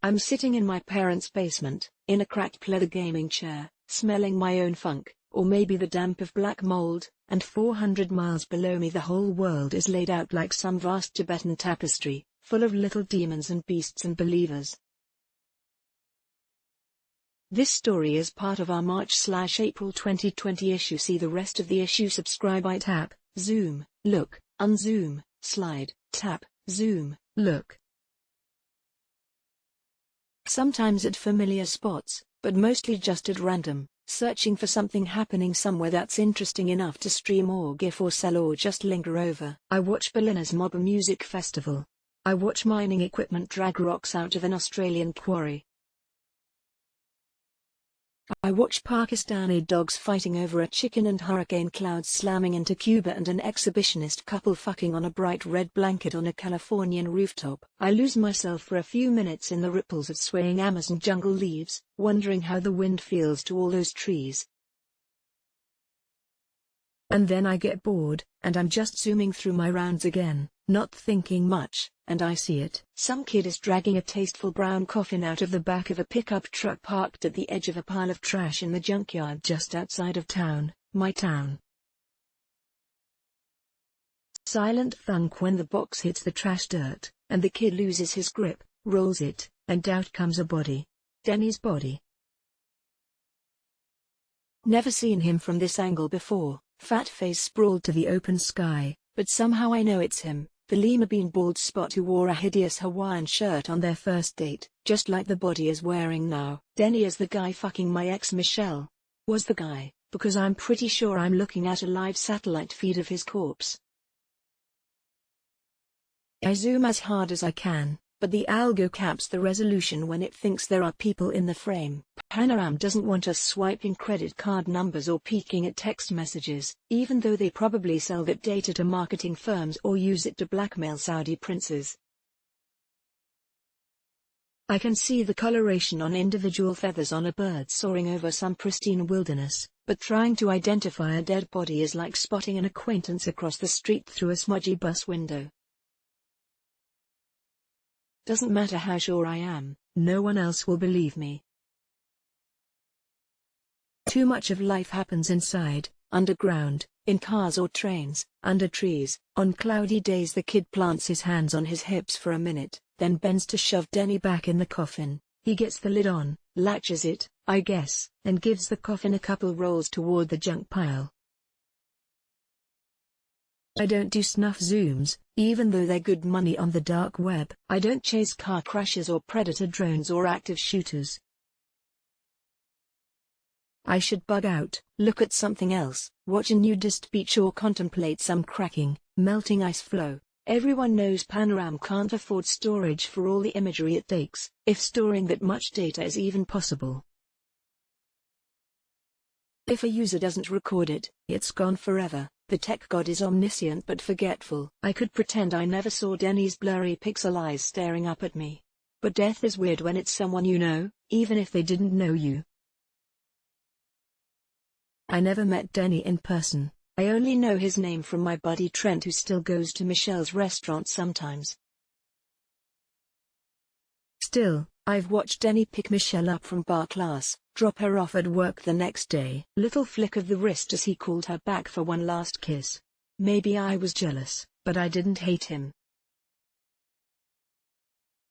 I'm sitting in my parents' basement, in a cracked leather gaming chair, smelling my own funk, or maybe the damp of black mold, and 400 miles below me the whole world is laid out like some vast Tibetan tapestry, full of little demons and beasts and believers. This story is part of our March/April 2020 issue. See the rest of the issue. Subscribe. I tap, zoom, look, unzoom, slide, tap, zoom, look. Sometimes at familiar spots, but mostly just at random, searching for something happening somewhere that's interesting enough to stream or GIF or sell or just linger over. I watch Berlin's Mob Music Festival. I watch mining equipment drag rocks out of an Australian quarry. I watch Pakistani dogs fighting over a chicken and hurricane clouds slamming into Cuba and an exhibitionist couple fucking on a bright red blanket on a Californian rooftop. I lose myself for a few minutes in the ripples of swaying Amazon jungle leaves, wondering how the wind feels to all those trees. And then I get bored, and I'm just zooming through my rounds again, not thinking much, and I see it. Some kid is dragging a tasteful brown coffin out of the back of a pickup truck parked at the edge of a pile of trash in the junkyard just outside of town, my town. Silent thunk when the box hits the trash dirt, and the kid loses his grip, rolls it, and out comes a body. Denny's body. Never seen him from this angle before. Fat face sprawled to the open sky, but somehow I know it's him, the lima bean bald spot who wore a hideous Hawaiian shirt on their first date, just like the body is wearing now. Denny is the guy fucking my ex Michelle. Was the guy, because I'm pretty sure I'm looking at a live satellite feed of his corpse. I zoom as hard as I can, but the algo caps the resolution when it thinks there are people in the frame. Panorama doesn't want us swiping credit card numbers or peeking at text messages, even though they probably sell that data to marketing firms or use it to blackmail Saudi princes. I can see the coloration on individual feathers on a bird soaring over some pristine wilderness, but trying to identify a dead body is like spotting an acquaintance across the street through a smudgy bus window. Doesn't matter how sure I am, no one else will believe me. Too much of life happens inside, underground, in cars or trains, under trees. On cloudy days the kid plants his hands on his hips for a minute, then bends to shove Denny back in the coffin. He gets the lid on, latches it, I guess, and gives the coffin a couple rolls toward the junk pile. I don't do snuff zooms, even though they're good money on the dark web. I don't chase car crashes or predator drones or active shooters. I should bug out, look at something else, watch a nudist beach or contemplate some cracking, melting ice flow. Everyone knows Panorama can't afford storage for all the imagery it takes, if storing that much data is even possible. If a user doesn't record it, it's gone forever. The tech god is omniscient but forgetful. I could pretend I never saw Denny's blurry pixel eyes staring up at me. But death is weird when it's someone you know, even if they didn't know you. I never met Denny in person. I only know his name from my buddy Trent, who still goes to Michelle's restaurant sometimes. Still, I've watched Denny pick Michelle up from bar class, drop her off at work the next day. Little flick of the wrist as he called her back for one last kiss. Maybe I was jealous, but I didn't hate him.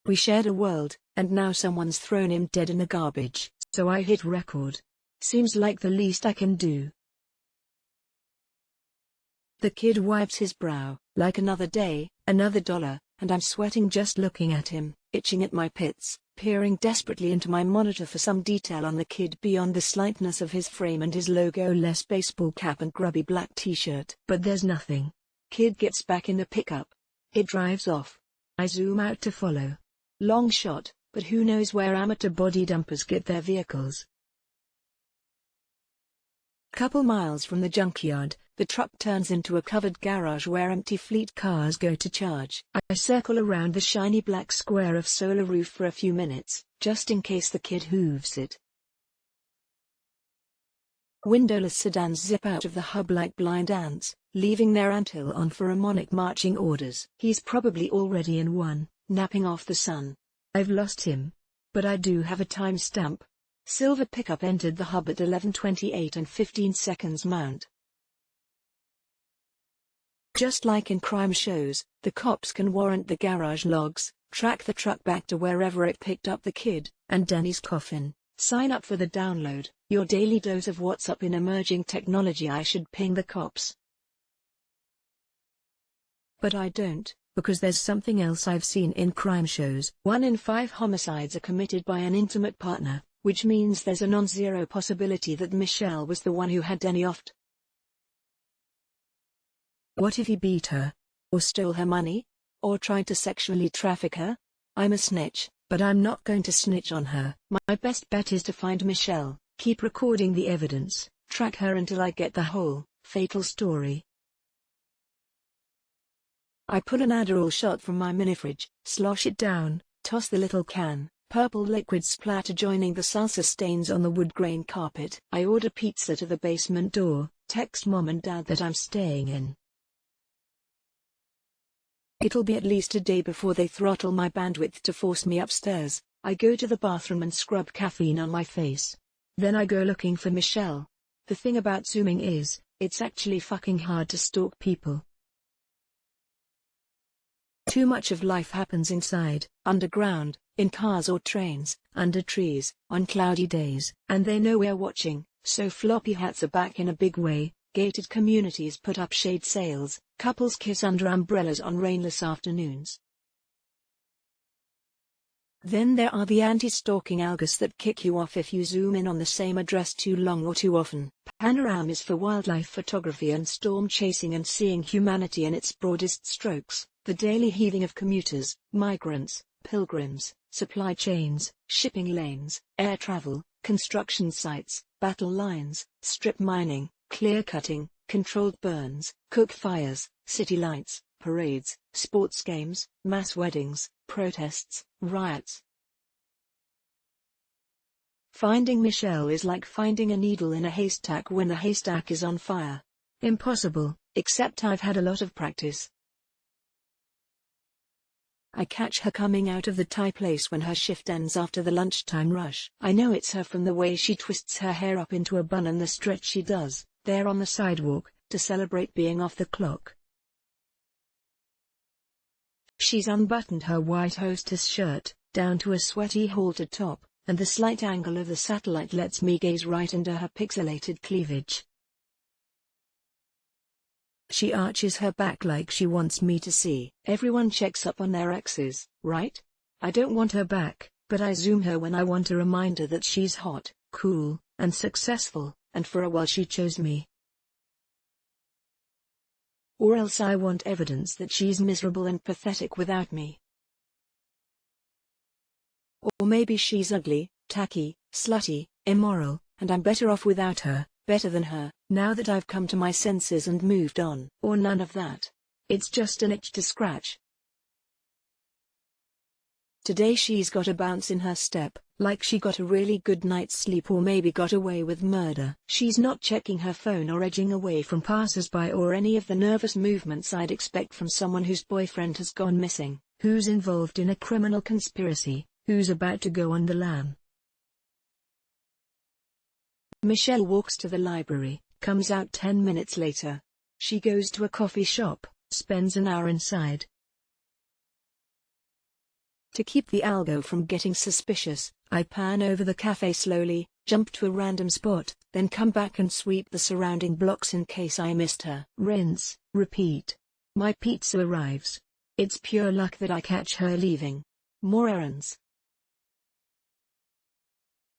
We shared a world, and now someone's thrown him dead in the garbage, so I hit record. Seems like the least I can do. The kid wipes his brow, like another day, another dollar, and I'm sweating just looking at him, itching at my pits, peering desperately into my monitor for some detail on the kid beyond the slightness of his frame and his logo-less baseball cap and grubby black t-shirt. But there's nothing. Kid gets back in the pickup. It drives off. I zoom out to follow. Long shot, but who knows where amateur body dumpers get their vehicles. Couple miles from the junkyard, the truck turns into a covered garage where empty fleet cars go to charge. I circle around the shiny black square of solar roof for a few minutes, just in case the kid hooves it. Windowless sedans zip out of the hub like blind ants, leaving their anthill on pheromonic marching orders. He's probably already in one, napping off the sun. I've lost him. but I do have a timestamp. Silver pickup entered the hub at 11:28 and 15 seconds Mount. Just like in crime shows, the cops can warrant the garage logs, track the truck back to wherever it picked up the kid, and Denny's coffin. Sign up for the download, your daily dose of what's up in emerging technology. I should ping the cops. But I don't, because there's something else I've seen in crime shows. 1 in 5 homicides are committed by an intimate partner, which means there's a non-zero possibility that Michelle was the one who had Denny offed. What if he beat her? Or stole her money? Or tried to sexually traffic her? I'm a snitch, but I'm not going to snitch on her. My best bet is to find Michelle, keep recording the evidence, track her until I get the whole, fatal story. I pull an Adderall shot from my mini-fridge, slosh it down, toss the little can, purple liquid splatter joining the salsa stains on the wood grain carpet. I order pizza to the basement door, text mom and dad that I'm staying in. It'll be at least a day before they throttle my bandwidth to force me upstairs. I go to the bathroom and scrub caffeine on my face. Then I go looking for Michelle. The thing about Zooming is, it's actually fucking hard to stalk people. Too much of life happens inside, underground, in cars or trains, under trees, on cloudy days. And they know we're watching, so floppy hats are back in a big way. Gated communities put up shade sails, couples kiss under umbrellas on rainless afternoons. Then there are the anti-stalking algos that kick you off if you zoom in on the same address too long or too often. Panoramas for wildlife photography and storm chasing and seeing humanity in its broadest strokes. The daily heaving of commuters, migrants, pilgrims, supply chains, shipping lanes, air travel, construction sites, battle lines, strip mining, clear-cutting, controlled burns, cook fires, city lights, parades, sports games, mass weddings, protests, riots. Finding Michelle is like finding a needle in a haystack when the haystack is on fire. Impossible, except I've had a lot of practice. I catch her coming out of the Thai place when her shift ends after the lunchtime rush. I know it's her from the way she twists her hair up into a bun and the stretch she does, there on the sidewalk, to celebrate being off the clock. She's unbuttoned her white hostess shirt, down to a sweaty halter top, and the slight angle of the satellite lets me gaze right into her pixelated cleavage. She arches her back like she wants me to see. Everyone checks up on their exes, right? I don't want her back, but I zoom her when I want a reminder that she's hot, cool, and successful, and for a while she chose me. Or else I want evidence that she's miserable and pathetic without me. Or maybe she's ugly, tacky, slutty, immoral, and I'm better off without her, better than her, now that I've come to my senses and moved on. Or none of that. It's just an itch to scratch. Today she's got a bounce in her step, like she got a really good night's sleep or maybe got away with murder. She's not checking her phone or edging away from passers-by or any of the nervous movements I'd expect from someone whose boyfriend has gone missing, who's involved in a criminal conspiracy, who's about to go on the lam. Michelle walks to the library, comes out 10 minutes later. She goes to a coffee shop, spends an hour inside. To keep the algo from getting suspicious, I pan over the cafe slowly, jump to a random spot, then come back and sweep the surrounding blocks in case I missed her. Rinse, repeat. My pizza arrives. It's pure luck that I catch her leaving. More errands.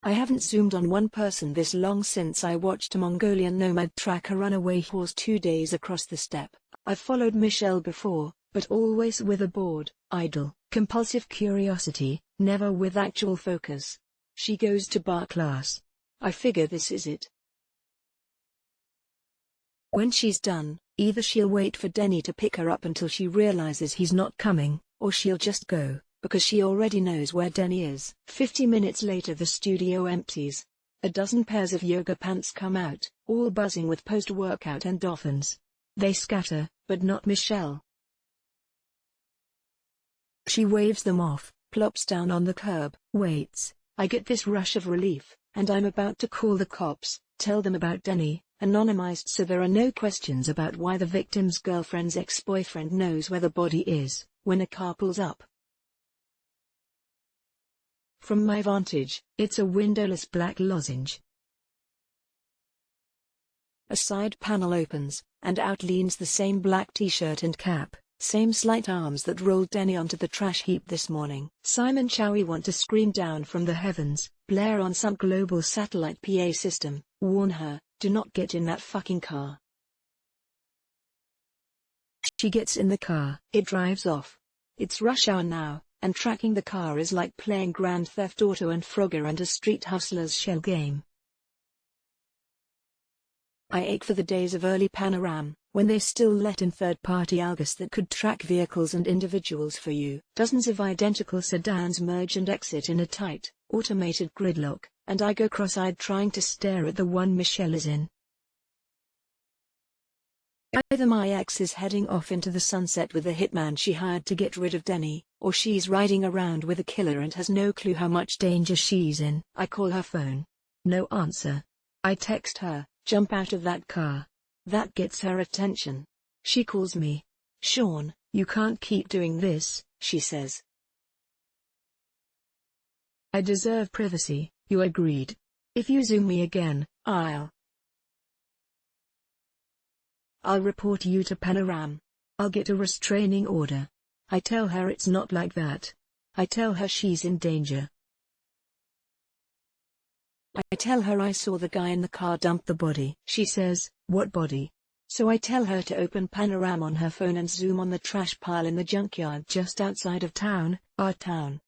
I haven't zoomed on one person this long since I watched a Mongolian nomad track a runaway horse 2 days across the steppe. I've followed Michelle before, but always with a bored, idle, compulsive curiosity, never with actual focus. She goes to bar class. I figure this is it. When she's done, either she'll wait for Denny to pick her up until she realizes he's not coming, or she'll just go, because she already knows where Denny is. 50 minutes later the studio empties. A dozen pairs of yoga pants come out, all buzzing with post-workout endorphins. They scatter, but not Michelle. She waves them off, plops down on the curb, waits. I get this rush of relief, and I'm about to call the cops, tell them about Denny, anonymized so there are no questions about why the victim's girlfriend's ex-boyfriend knows where the body is, when a car pulls up. From my vantage, it's a windowless black lozenge. A side panel opens, and out leans the same black t-shirt and cap, same slight arms that rolled Denny onto the trash heap this morning. Simon Chowie want to scream down from the heavens, blare on some global satellite PA system, warn her, do not get in that fucking car. She gets in the car. It drives off. It's rush hour now, and tracking the car is like playing Grand Theft Auto and Frogger and a Street Hustlers shell game. I ache for the days of early Panorama, when they still let in third-party algos that could track vehicles and individuals for you. Dozens of identical sedans merge and exit in a tight, automated gridlock, and I go cross-eyed trying to stare at the one Michelle is in. Either my ex is heading off into the sunset with the hitman she hired to get rid of Denny, or she's riding around with a killer and has no clue how much danger she's in. I call her phone. No answer. I text her, jump out of that car. That gets her attention. She calls me. Sean, you can't keep doing this, she says. I deserve privacy, you agreed. If you Zoom me again, I'll report you to Panorama. I'll get a restraining order. I tell her it's not like that. I tell her she's in danger. I tell her I saw the guy in the car dump the body. She says, what body? So I tell her to open Panorama on her phone and zoom on the trash pile in the junkyard just outside of town, our town.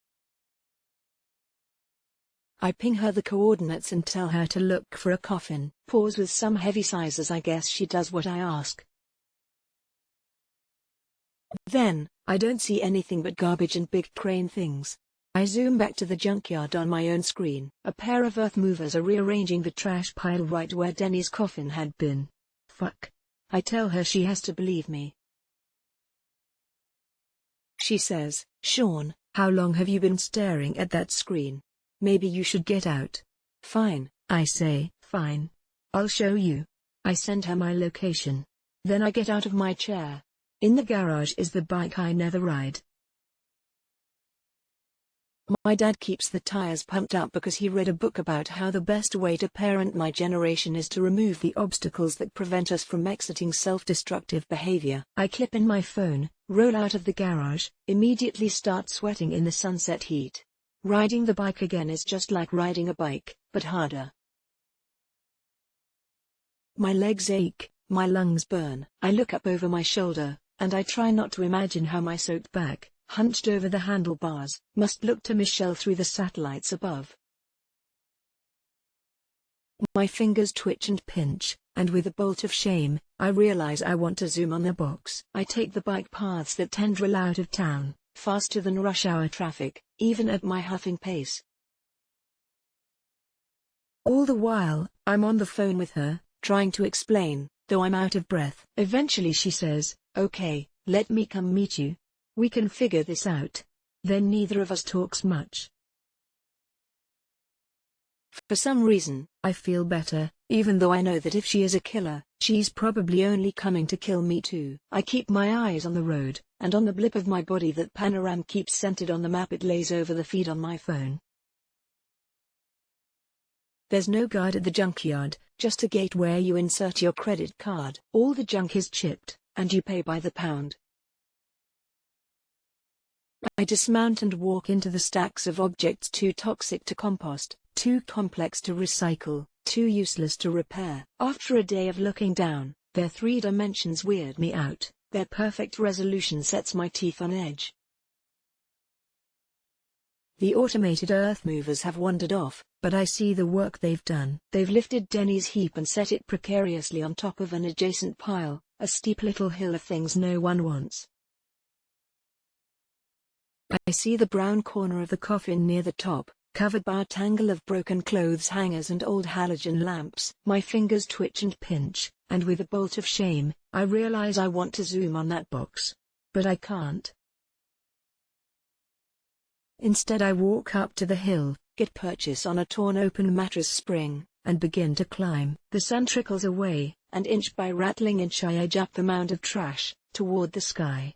I ping her the coordinates and tell her to look for a coffin. Pause with some heavy sighs as I guess she does what I ask. Then, I don't see anything but garbage and big crane things. I zoom back to the junkyard on my own screen. A pair of earth movers are rearranging the trash pile right where Denny's coffin had been. Fuck. I tell her she has to believe me. She says, Sean, how long have you been staring at that screen? Maybe you should get out. Fine, I say, fine. I'll show you. I send her my location. Then I get out of my chair. In the garage is the bike I never ride. My dad keeps the tires pumped up because he read a book about how the best way to parent my generation is to remove the obstacles that prevent us from exiting self-destructive behavior. I clip in my phone, roll out of the garage, immediately start sweating in the sunset heat. Riding the bike again is just like riding a bike, but harder. My legs ache, my lungs burn. I look up over my shoulder, and I try not to imagine how my soaked back, hunched over the handlebars, must look to Michelle through the satellites above. My fingers twitch and pinch, and with a bolt of shame, I realize I want to zoom on the box. I take the bike paths that tendril out of town, faster than rush hour traffic, even at my huffing pace. All the while, I'm on the phone with her, trying to explain, though I'm out of breath. Eventually she says, okay, let me come meet you. We can figure this out. Then neither of us talks much. For some reason, I feel better, even though I know that if she is a killer, she's probably only coming to kill me too. I keep my eyes on the road, and on the blip of my body that Panorama keeps centered on the map it lays over the feed on my phone. There's no guard at the junkyard, just a gate where you insert your credit card. All the junk is chipped, and you pay by the pound. I dismount and walk into the stacks of objects too toxic to compost, too complex to recycle, too useless to repair. After a day of looking down, their 3 dimensions weird me out, their perfect resolution sets my teeth on edge. The automated earth movers have wandered off, but I see the work they've done. They've lifted Denny's heap and set it precariously on top of an adjacent pile, a steep little hill of things no one wants. I see the brown corner of the coffin near the top, covered by a tangle of broken clothes hangers and old halogen lamps. My fingers twitch and pinch, and with a bolt of shame, I realize I want to zoom on that box. But I can't. Instead I walk up to the hill, get purchase on a torn open mattress spring, and begin to climb. The sun trickles away, and inch by rattling inch I edge up the mound of trash, toward the sky.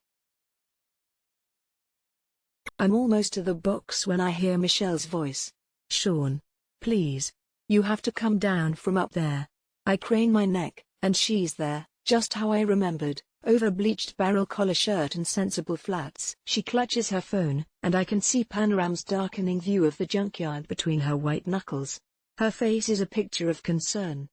I'm almost to the box when I hear Michelle's voice. "Sean. Please. You have to come down from up there." I crane my neck, and she's there, just how I remembered, over bleached barrel collar shirt and sensible flats. She clutches her phone, and I can see Panoram's darkening view of the junkyard between her white knuckles. Her face is a picture of concern.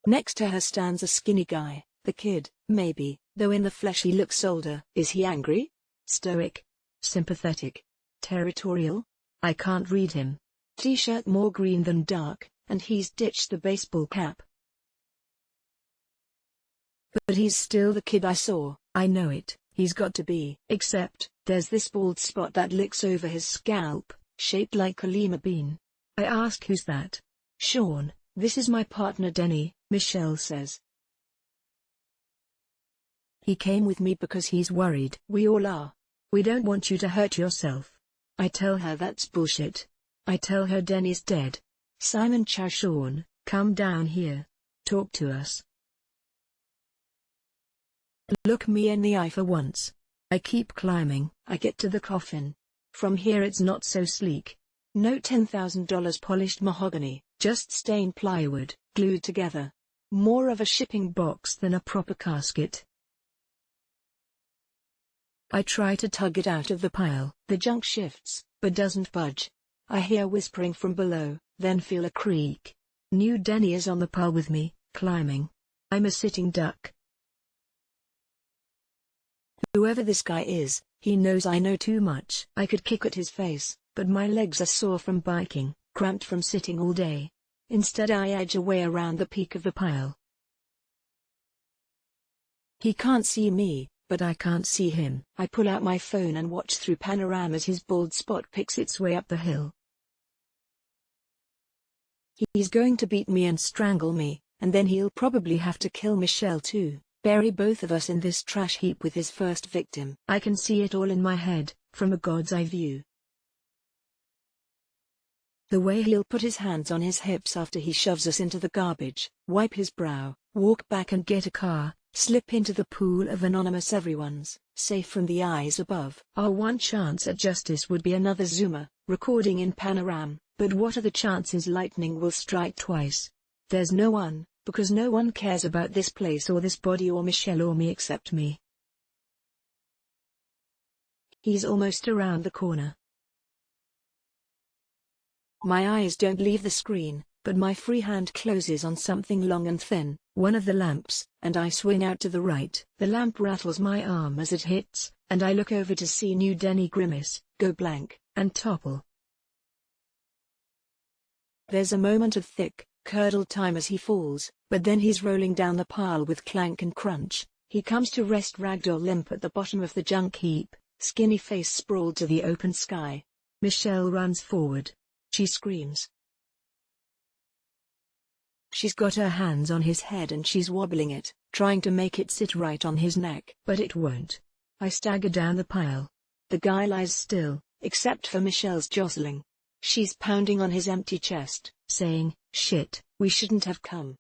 Next to her stands a skinny guy, the kid, maybe, though in the flesh he looks older. Is he angry? Stoic? Sympathetic? Territorial? I can't read him. T-shirt more green than dark, and he's ditched the baseball cap. But he's still the kid I saw. I know it, he's got to be. Except, there's this bald spot that licks over his scalp, shaped like a lima bean. I ask, who's that? Sean, this is my partner Denny, Michelle says. He came with me because he's worried. We all are. We don't want you to hurt yourself. I tell her that's bullshit. I tell her Denny's dead. Simon Chow. Sean, come down here. Talk to us. Look me in the eye for once. I keep climbing. I get to the coffin. From here it's not so sleek. No $10,000 polished mahogany, just stained plywood, glued together. More of a shipping box than a proper casket. I try to tug it out of the pile. The junk shifts, but doesn't budge. I hear whispering from below, then feel a creak. New Denny is on the pile with me, climbing. I'm a sitting duck. Whoever this guy is, he knows I know too much. I could kick at his face, but my legs are sore from biking, cramped from sitting all day. Instead I edge away around the peak of the pile. He can't see me, but I can't see him. I pull out my phone and watch through Panorama as his bald spot picks its way up the hill. He's going to beat me and strangle me, and then he'll probably have to kill Michelle too. Bury both of us in this trash heap with his first victim. I can see it all in my head, from a god's eye view. The way he'll put his hands on his hips after he shoves us into the garbage, wipe his brow, walk back and get a car, slip into the pool of anonymous everyone's, safe from the eyes above. Our one chance at justice would be another Zoomer, recording in Panorama, but what are the chances lightning will strike twice? There's no one. Because no one cares about this place or this body or Michelle or me except me. He's almost around the corner. My eyes don't leave the screen, but my free hand closes on something long and thin, one of the lamps, and I swing out to the right. The lamp rattles my arm as it hits, and I look over to see new Denny grimace, go blank, and topple. There's a moment of thick, curdled time as he falls, but then he's rolling down the pile with clank and crunch. He comes to rest ragdoll limp at the bottom of the junk heap, skinny face sprawled to the open sky. Michelle runs forward. She screams. She's got her hands on his head and she's wobbling it, trying to make it sit right on his neck. But it won't. I stagger down the pile. The guy lies still, except for Michelle's jostling. She's pounding on his empty chest, saying, "Shit, we shouldn't have come."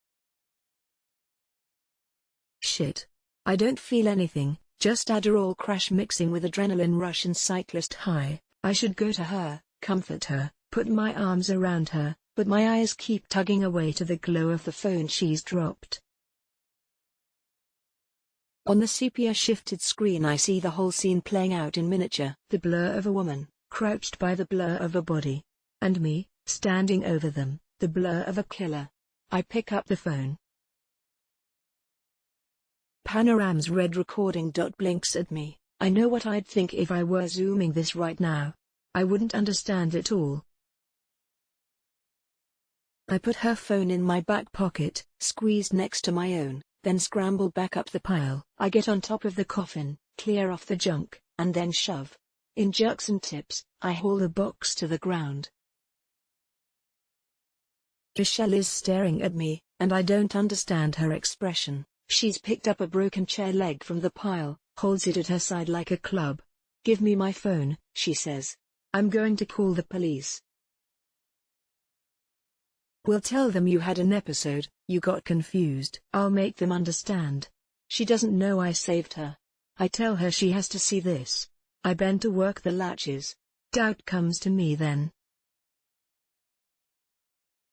Shit. I don't feel anything, just Adderall crash mixing with adrenaline rush and cyclist high. I should go to her, comfort her, put my arms around her, but my eyes keep tugging away to the glow of the phone she's dropped. On the sepia-shifted screen I see the whole scene playing out in miniature. The blur of a woman, crouched by the blur of a body. And me, standing over them, the blur of a killer. I pick up the phone. Panorama's red recording dot blinks at me. I know what I'd think if I were zooming this right now. I wouldn't understand it all. I put her phone in my back pocket, squeezed next to my own, then scramble back up the pile. I get on top of the coffin, clear off the junk, and then shove. In jerks and tips, I haul the box to the ground. Michelle is staring at me, and I don't understand her expression. She's picked up a broken chair leg from the pile, holds it at her side like a club. "Give me my phone," she says. "I'm going to call the police. We'll tell them you had an episode, you got confused. I'll make them understand." She doesn't know I saved her. I tell her she has to see this. I bend to work the latches. Doubt comes to me then.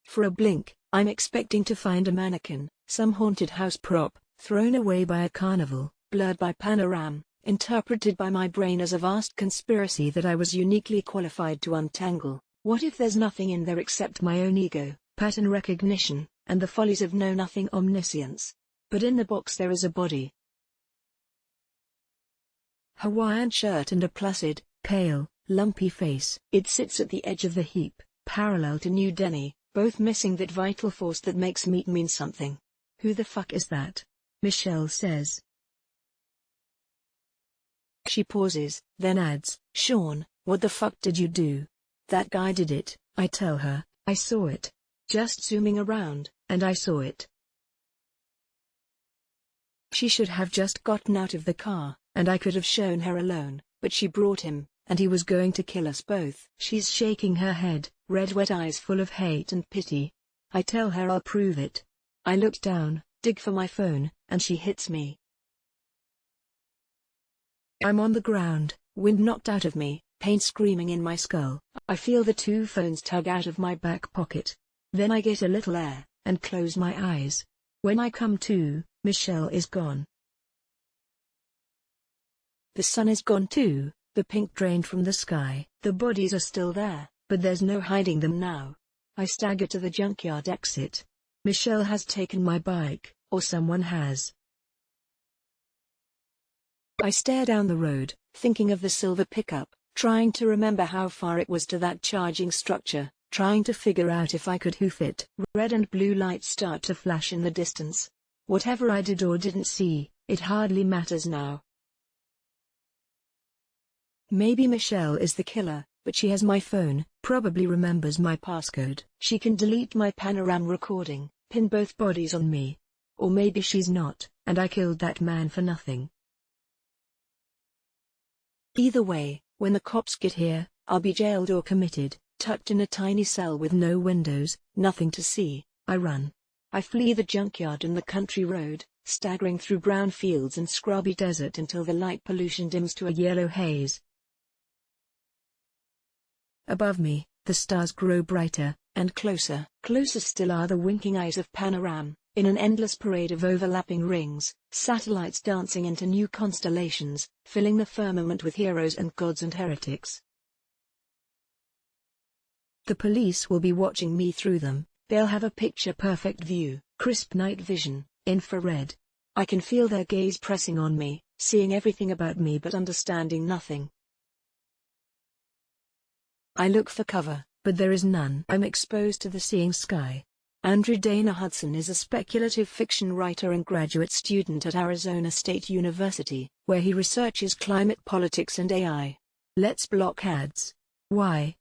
For a blink, I'm expecting to find a mannequin, some haunted house prop, thrown away by a carnival, blurred by panorama, interpreted by my brain as a vast conspiracy that I was uniquely qualified to untangle. What if there's nothing in there except my own ego, pattern recognition, and the follies of know-nothing omniscience? But in the box there is a body. Hawaiian shirt and a placid, pale, lumpy face. It sits at the edge of the heap, parallel to New Denny, both missing that vital force that makes meat mean something. "Who the fuck is that?" Michelle says. She pauses, then adds, "Sean, what the fuck did you do?" "That guy did it," I tell her. "I saw it. Just zooming around, and I saw it." She should have just gotten out of the car, and I could have shown her alone, but she brought him, and he was going to kill us both. She's shaking her head, red wet eyes full of hate and pity. I tell her I'll prove it. I look down, dig for my phone, and she hits me. I'm on the ground, wind knocked out of me, pain screaming in my skull. I feel the two phones tug out of my back pocket. Then I get a little air, and close my eyes. When I come to, Michelle is gone. The sun is gone too, the pink drained from the sky. The bodies are still there, but there's no hiding them now. I stagger to the junkyard exit. Michelle has taken my bike, or someone has. I stare down the road, thinking of the silver pickup, trying to remember how far it was to that charging structure, trying to figure out if I could hoof it. Red and blue lights start to flash in the distance. Whatever I did or didn't see, it hardly matters now. Maybe Michelle is the killer, but she has my phone, probably remembers my passcode. She can delete my panorama recording, pin both bodies on me. Or maybe she's not, and I killed that man for nothing. Either way, when the cops get here, I'll be jailed or committed, tucked in a tiny cell with no windows, nothing to see. I run. I flee the junkyard and the country road, staggering through brown fields and scrubby desert until the light pollution dims to a yellow haze. Above me, the stars grow brighter, and closer. Closer still are the winking eyes of panorama, in an endless parade of overlapping rings, satellites dancing into new constellations, filling the firmament with heroes and gods and heretics. The police will be watching me through them. They'll have a picture-perfect view, crisp night vision, infrared. I can feel their gaze pressing on me, seeing everything about me but understanding nothing. I look for cover, but there is none. I'm exposed to the seeing sky. Andrew Dana Hudson is a speculative fiction writer and graduate student at Arizona State University, where he researches climate politics and AI. Let's block ads. Why?